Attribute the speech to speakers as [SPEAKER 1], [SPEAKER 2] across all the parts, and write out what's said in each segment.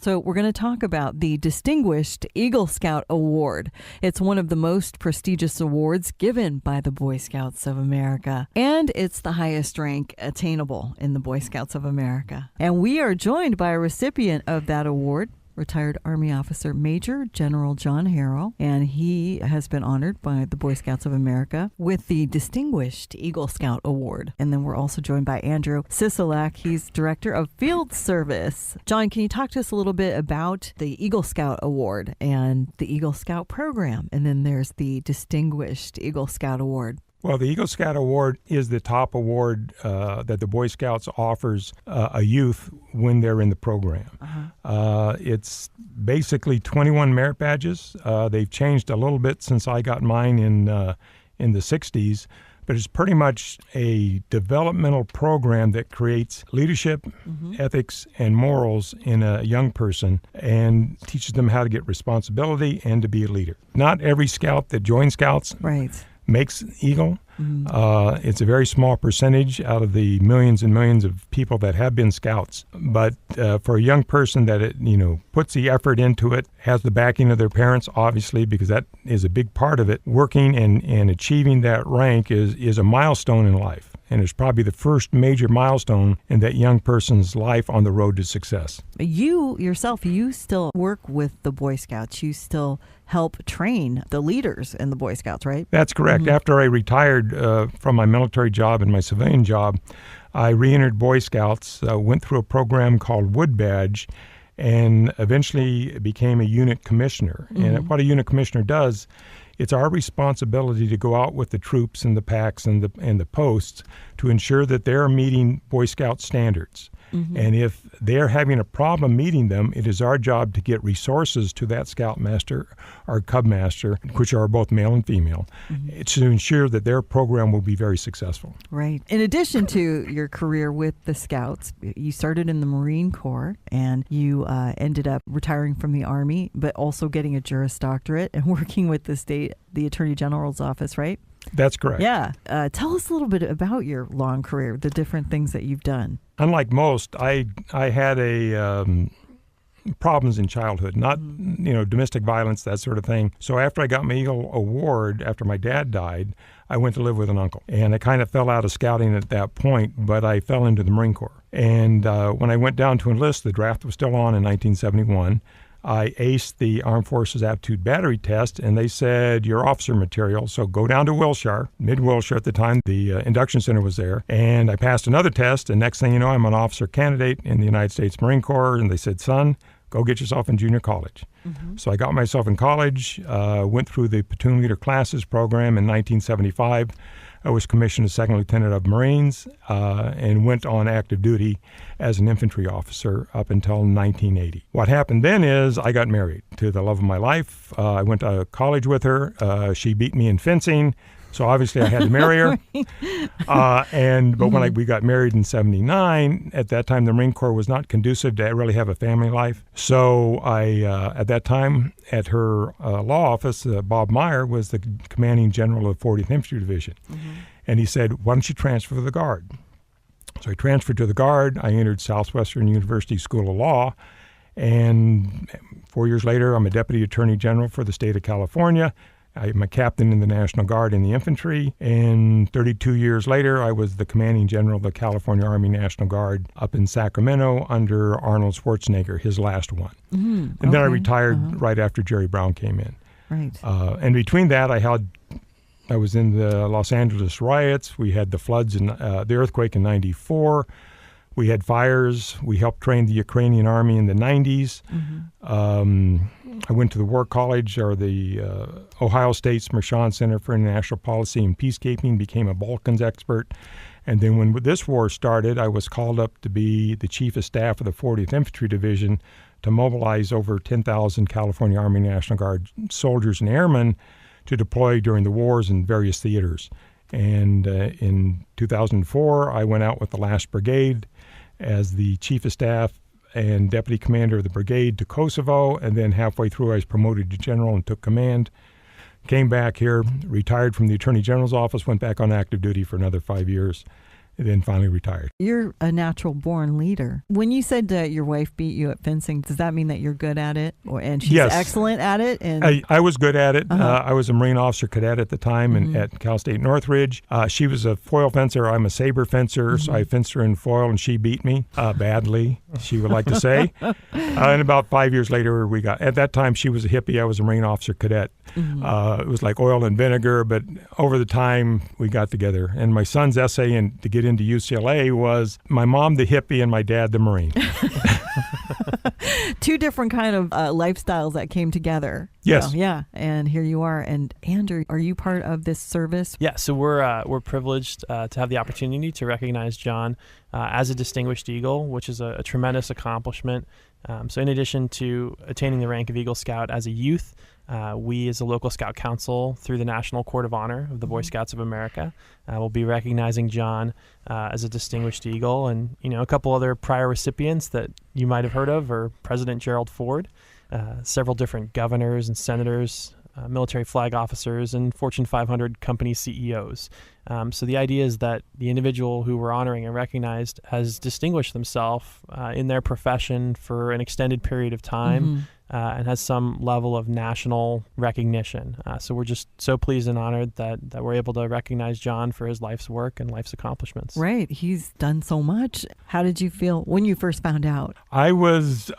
[SPEAKER 1] So we're going to talk about the Distinguished Eagle Scout Award. It's one of the most prestigious awards given by the Boy Scouts of America, and it's the highest rank attainable in the Boy Scouts of America. And we are joined by a recipient of that award, retired Army Officer Major General John Harrel, and he has been honored by the Boy Scouts of America with the Distinguished Eagle Scout Award. And then we're also joined by Andrew Sisolak. He's Director of Field Service. John, can you talk to us a little bit about the Eagle Scout Award and the Eagle Scout program? And then there's the Distinguished Eagle Scout Award.
[SPEAKER 2] Well, the Eagle Scout Award is the top award that the Boy Scouts offers a youth when they're in the program. It's basically 21 merit badges. They've changed a little bit since I got mine in the 60s, but it's pretty much a developmental program that creates leadership, ethics, and morals in a young person and teaches them how to get responsibility and to be a leader. Not every scout that joins Scouts makes Eagle. It's a very small percentage out of the millions and millions of people that have been Scouts. But for a young person that puts the effort into it, has the backing of their parents, obviously, because that is a big part of it, working and achieving that rank is a milestone in life. And it's probably the first major milestone in that young person's life on the road to success. You
[SPEAKER 1] yourself, you still work with the Boy Scouts. You still help train the leaders in the Boy Scouts, right?
[SPEAKER 2] That's correct. After I retired from my military job and my civilian job, I re-entered Boy Scouts, went through a program called Wood Badge, and eventually became a unit commissioner. And what a unit commissioner does, it's our responsibility to go out with the troops and the packs and the posts to ensure that they're meeting Boy Scout standards. And if they're having a problem meeting them, it is our job to get resources to that Scoutmaster or Cub Master, which are both male and female, to ensure that their program will be very successful.
[SPEAKER 1] Right. In addition to your career with the Scouts, you started in the Marine Corps and you ended up retiring from the Army, but also getting a Juris Doctorate and working with the Attorney General's office, right?
[SPEAKER 2] That's correct.
[SPEAKER 1] Yeah. Tell us a little bit about your long career, the different things that you've done.
[SPEAKER 2] Unlike most, I had problems in childhood, not domestic violence, that sort of thing. So after I got my Eagle Award, after my dad died, I went to live with an uncle. And I kind of fell out of scouting at that point, but I fell into the Marine Corps. And when I went down to enlist, the draft was still on in 1971. I aced the Armed Forces Aptitude Battery Test, and they said, you're officer material, so go down to Wilshire, mid-Wilshire at the time. The induction center was there. And I passed another test, and next thing you know, I'm an officer candidate in the United States Marine Corps, and they said, son, go get yourself in junior college. So I got myself in college, went through the Platoon Leader Classes program in 1975. I was commissioned as Second Lieutenant of Marines and went on active duty as an infantry officer up until 1980. What happened then is I got married to the love of my life. I went to college with her. She beat me in fencing, so obviously I had to marry her. But when we got married in 79, at that time the Marine Corps was not conducive to really have a family life. So I, at that time, at her law office, Bob Meyer was the commanding general of the 40th Infantry Division. And he said, why don't you transfer to the Guard? So I transferred to the Guard. I entered Southwestern University School of Law. And 4 years later, I'm a Deputy Attorney General for the state of California. I'm a captain in the National Guard in the infantry, and 32 years later, I was the commanding general of the California Army National Guard up in Sacramento under Arnold Schwarzenegger, his last one. And then I retired right after Jerry Brown came in. And between that, I was in the Los Angeles riots. We had the floods and the earthquake in '94. We had fires. We helped train the Ukrainian army in the 90s. I went to the War College, or the Ohio State Smershon Center for International Policy and Peacekeeping, became a Balkans expert. And then when this war started, I was called up to be the Chief of Staff of the 40th Infantry Division to mobilize over 10,000 California Army National Guard soldiers and airmen to deploy during the wars in various theaters. And in 2004, I went out with the last brigade as the Chief of Staff and Deputy Commander of the brigade to Kosovo, and then halfway through I was promoted to General and took command. Came back here, retired from the Attorney General's office, went back on active duty for another 5 years, and then finally retired.
[SPEAKER 1] You're a natural-born leader. When you said that your wife beat you at fencing, does that mean that you're good at it, and she's
[SPEAKER 2] Yes.
[SPEAKER 1] excellent at it? And
[SPEAKER 2] I was good at it.
[SPEAKER 1] Uh-huh.
[SPEAKER 2] I was a Marine officer cadet at the time and at Cal State Northridge. She was a foil fencer. I'm a saber fencer, so I fenced her in foil, and she beat me badly, she would like to say. And about 5 years later, at that time, she was a hippie. I was a Marine officer cadet. It was like oil and vinegar, but over the time, we got together. And my son's essay to get into UCLA was my mom the hippie and my dad the Marine.
[SPEAKER 1] two different kind of lifestyles that came together.
[SPEAKER 2] Yes.
[SPEAKER 1] So, yeah. And here you are. And Andrew, are you part of this service?
[SPEAKER 3] Yeah. So we're privileged to have the opportunity to recognize John as a Distinguished Eagle, which is a tremendous accomplishment. So in addition to attaining the rank of Eagle Scout as a youth, we as a local Scout Council, through the National Court of Honor of the Boy Scouts of America, will be recognizing John as a Distinguished Eagle. And, a couple other prior recipients that you might have heard of are President Gerald Ford, several different governors and senators, military flag officers, and Fortune 500 company CEOs. So the idea is that the individual who we're honoring and recognized has distinguished themselves in their profession for an extended period of time. And has some level of national recognition. So we're just so pleased and honored that we're able to recognize John for his life's work and life's accomplishments.
[SPEAKER 1] Right. He's done so much. How did you feel when you first found out?
[SPEAKER 2] I was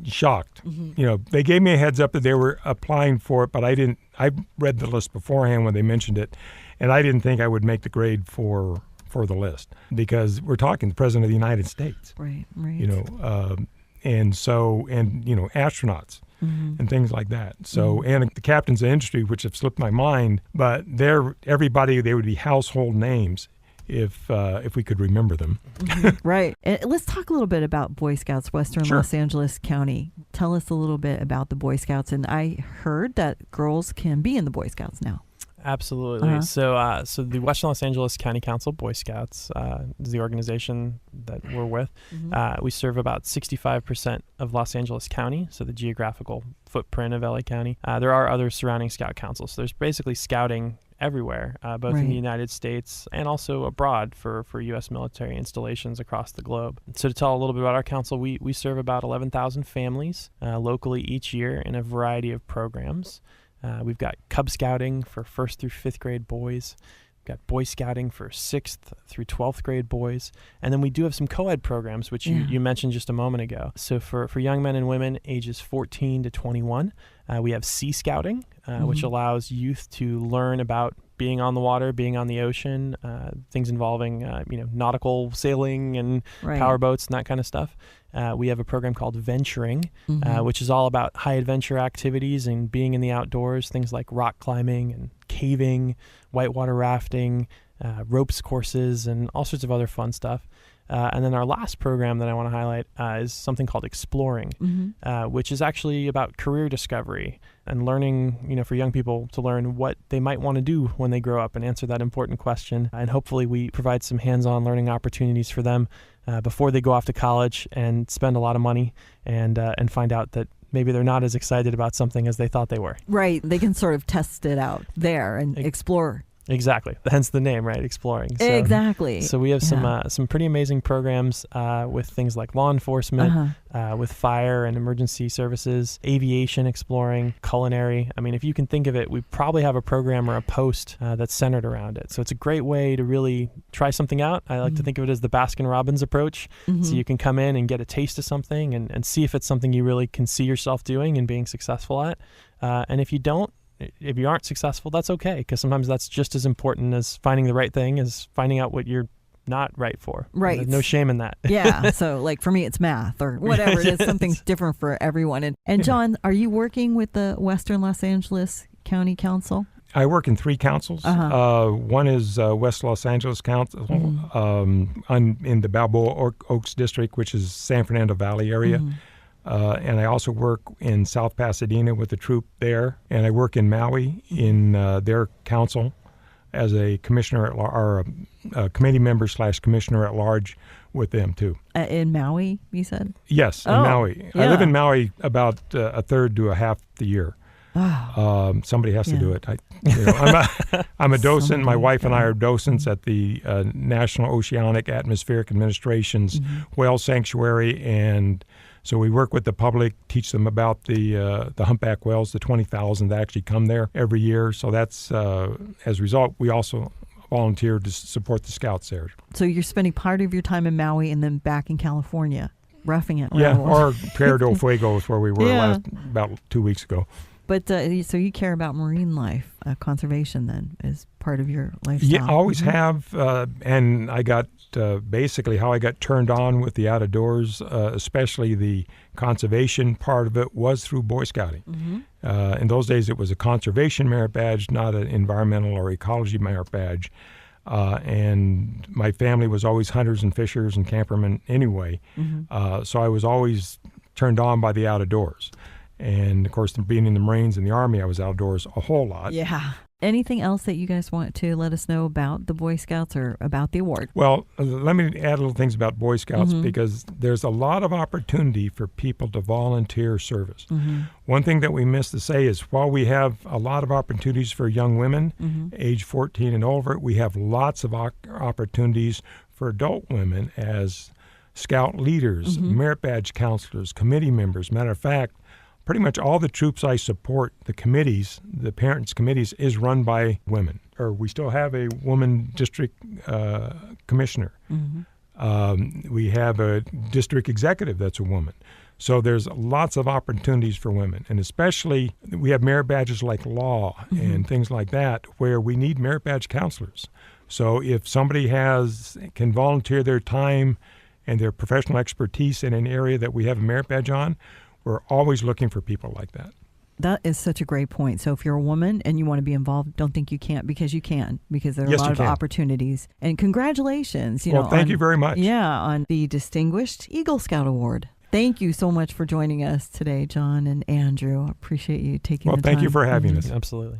[SPEAKER 2] shocked. They gave me a heads up that they were applying for it, but I didn't. I read the list beforehand when they mentioned it, and I didn't think I would make the grade for the list because we're talking the President of the United States.
[SPEAKER 1] Right.
[SPEAKER 2] And astronauts and things like that. So, and the captains of industry, which have slipped my mind, but they would be household names if we could remember them.
[SPEAKER 1] Right. And let's talk a little bit about Boy Scouts, Western
[SPEAKER 2] Sure.
[SPEAKER 1] Los Angeles County. Tell us a little bit about the Boy Scouts. And I heard that girls can be in the Boy Scouts now.
[SPEAKER 3] Absolutely. So the Western Los Angeles County Council Boy Scouts is the organization that we're with. We serve about 65% of Los Angeles County, so the geographical footprint of LA County. There are other surrounding Scout councils. So there's basically scouting everywhere, both in the United States and also abroad for U.S. military installations across the globe. So to tell a little bit about our council, we serve about 11,000 families locally each year in a variety of programs. We've got Cub Scouting for 1st through 5th grade boys. We've got Boy Scouting for 6th through 12th grade boys. And then we do have some co-ed programs, which you mentioned just a moment ago. So for young men and women ages 14 to 21, we have Sea Scouting, which allows youth to learn about being on the water, being on the ocean, things involving nautical sailing and power boats and that kind of stuff. We have a program called Venturing, which is all about high adventure activities and being in the outdoors, things like rock climbing and caving, whitewater rafting, ropes courses, and all sorts of other fun stuff. And then our last program that I want to highlight is something called Exploring, which is actually about career discovery and learning, for young people to learn what they might want to do when they grow up and answer that important question. And hopefully we provide some hands-on learning opportunities for them before they go off to college and spend a lot of money and find out that maybe they're not as excited about something as they thought they were.
[SPEAKER 1] Right. They can sort of test it out there and explore.
[SPEAKER 3] Exactly. Hence the name, right? Exploring. So,
[SPEAKER 1] exactly.
[SPEAKER 3] So we have some pretty amazing programs with things like law enforcement, with fire and emergency services, aviation exploring, culinary. I mean, if you can think of it, we probably have a program or a post that's centered around it. So it's a great way to really try something out. I like to think of it as the Baskin-Robbins approach. So you can come in and get a taste of something and see if it's something you really can see yourself doing and being successful at. And if you aren't successful, that's okay, because sometimes that's just as important as finding the right thing as finding out what you're not right for.
[SPEAKER 1] Right.
[SPEAKER 3] There's no shame in that.
[SPEAKER 1] Yeah. So like for me, it's math or whatever it is. Something's different for everyone. And John, are you working with the Western Los Angeles County Council?
[SPEAKER 2] I work in 3 councils. One is West Los Angeles Council in the Balboa Oaks District, which is San Fernando Valley area. And I also work in South Pasadena with the troop there. And I work in Maui in their council as a commissioner or a committee member / commissioner at large with them too.
[SPEAKER 1] In Maui, you said?
[SPEAKER 2] Yes, in Maui.
[SPEAKER 1] Yeah.
[SPEAKER 2] I live in Maui about a third to a half the year. Somebody has to do it. I'm a docent. My wife and I are docents at the National Oceanic Atmospheric Administration's whale sanctuary, and so we work with the public, teach them about the humpback whales, the 20,000 that actually come there every year. So that's, as a result, we also volunteer to support the Scouts there.
[SPEAKER 1] So you're spending part of your time in Maui and then back in California, roughing it.
[SPEAKER 2] Yeah, or Tierra del Fuego is where we were about 2 weeks ago.
[SPEAKER 1] But so you care about marine life, conservation then is part of your lifestyle.
[SPEAKER 2] Yeah, I always have. And I got basically how I got turned on with the out-of-doors, especially the conservation part of it, was through Boy Scouting. In those days, it was a conservation merit badge, not an environmental or ecology merit badge. And my family was always hunters and fishers and campermen anyway. So I was always turned on by the out-of-doors. And, of course, being in the Marines and the Army, I was outdoors a whole lot.
[SPEAKER 1] Yeah. Anything else that you guys want to let us know about the Boy Scouts or about the award?
[SPEAKER 2] Well, let me add a little things about Boy Scouts because there's a lot of opportunity for people to volunteer service. One thing that we missed to say is while we have a lot of opportunities for young women, age 14 and over, we have lots of opportunities for adult women as Scout leaders, merit badge counselors, committee members. Matter of fact, pretty much all the troops I support, the committees, the parents' committees, is run by women. Or we still have a woman district commissioner. We have a district executive that's a woman. So there's lots of opportunities for women. And especially we have merit badges like law and things like that where we need merit badge counselors. So if somebody can volunteer their time and their professional expertise in an area that we have a merit badge on, we're always looking for people like that.
[SPEAKER 1] That is such a great point. So if you're a woman and you want to be involved, don't think you can't, because you can, because there are a lot of opportunities. And congratulations.
[SPEAKER 2] Thank you very much.
[SPEAKER 1] Yeah, on the Distinguished Eagle Scout Award. Thank you so much for joining us today, John and Andrew. I appreciate you taking the time.
[SPEAKER 2] Well, thank you for having us.
[SPEAKER 3] Absolutely.